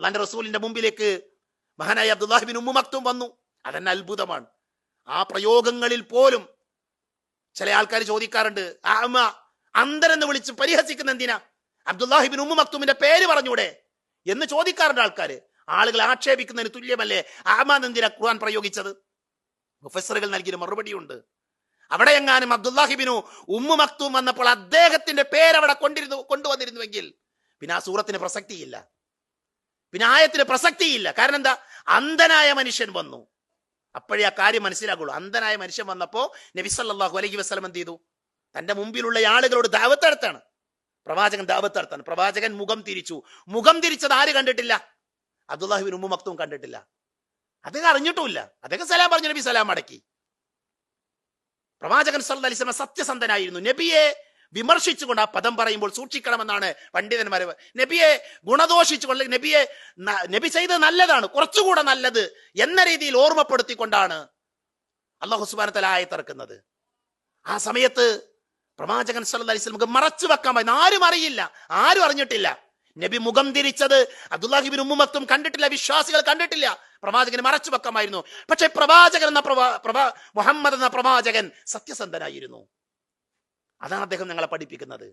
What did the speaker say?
അള്ളാന്റെ റസൂലിന്റെ മുമ്പിലേക്ക് മഹാനായ അബ്ദുല്ലാഹി ബിൻ ഉമ്മു മക്തൂം വന്നു. അതെന്നെ അത്ഭുതമാണ്. ആ പ്രയോഗങ്ങളിൽ പോലും ചില ആൾക്കാർ ചോദിക്കാറുണ്ട്, അന്തരെന്ന് വിളിച്ച് പരിഹസിക്കുന്ന എന്തിനാ? അബ്ദുല്ലാഹി ബിൻ ഉമ്മു മക്തൂമിന്റെ പേര് പറഞ്ഞൂടെ എന്ന് ചോദിക്കാറുണ്ട് ആൾക്കാർ. ആളുകൾ ആക്ഷേപിക്കുന്നതിന് തുല്യമല്ലേ ആമാൻ എന്തിനാ ഖുർആൻ പ്രയോഗിച്ചത്? മുഫസ്സിറുകൾ നൽകിയ മറുപടിയുണ്ട്. അവിടെ എങ്ങാനും അബ്ദുല്ലാഹി ബിൻ ഉമ്മു മക്തൂം വന്നപ്പോൾ അദ്ദേഹത്തിന്റെ പേര് അവിടെ കൊണ്ടുവന്നിരുന്നുവെങ്കിൽ പിന്നെ ആ സൂറത്തിന് പ്രസക്തിയില്ല, പിന്നെ ആയത്തിന് പ്രസക്തിയില്ല. കാരണം എന്താ? അന്ധനായ മനുഷ്യൻ വന്നു. അപ്പോഴേ ആ കാര്യം മനസ്സിലാക്കുള്ളൂ. അന്ധനായ മനുഷ്യൻ വന്നപ്പോ നബി സല്ലല്ലാഹു അലൈഹി വസല്ലം എന്ത് ചെയ്തു? തന്റെ മുമ്പിലുള്ള ആളുകളോട് ദഅവത്ത് നടത്താണ്. പ്രവാചകൻ ദഅവത്ത് നടത്താണ്. പ്രവാചകൻ മുഖം തിരിച്ചു. മുഖം തിരിച്ചത് ആര് കണ്ടിട്ടില്ല? അബ്ദുല്ലാഹി ബിൻ ഉമ്മു മക്തൂം കണ്ടിട്ടില്ല. അദ്ദേഹം അറിഞ്ഞിട്ടുമില്ല. അദ്ദേഹം സലാം പറഞ്ഞു, നബി സലാം മടക്കി. പ്രവാചകൻ സല്ലല്ലാഹു അലൈഹി വസല്ലം സത്യസന്ധനായിരുന്നു. നബിയെ വിമർശിച്ചുകൊണ്ട് ആ പദം പറയുമ്പോൾ സൂക്ഷിക്കണമെന്നാണ് പണ്ഡിതന്മാരെ. നബിയെ ഗുണദോഷിച്ചുകൊണ്ട്, നബി ചെയ്തത് നല്ലതാണ്, കുറച്ചുകൂടെ നല്ലത് എന്ന രീതിയിൽ ഓർമ്മപ്പെടുത്തിക്കൊണ്ടാണ് അല്ലാഹു സുബ്ഹാനഹു വ തആല ആയത്തിറക്കുന്നത്. ആ സമയത്ത് പ്രവാചകൻ സല്ലല്ലാഹു അലൈഹി വസല്ലം മറച്ചു വെക്കാൻ പറ്റുന്ന ആരും അറിയില്ല, ആരും അറിഞ്ഞിട്ടില്ല. നബി മുഖം തിരിച്ചത് അബ്ദുല്ലാഹി ബിൻ ഉമ്മു മക്തൂം കണ്ടിട്ടില്ല, വിശ്വാസികൾ കണ്ടിട്ടില്ല. പ്രവാചകന് മറച്ചു വെക്കാമായിരുന്നു. പക്ഷെ പ്രവാചകൻ എന്ന മുഹമ്മദ് എന്ന പ്രവാചകൻ സത്യസന്ധനായിരുന്നു. അതാണ് അദ്ദേഹം ഞങ്ങളെ പഠിപ്പിക്കുന്നത്.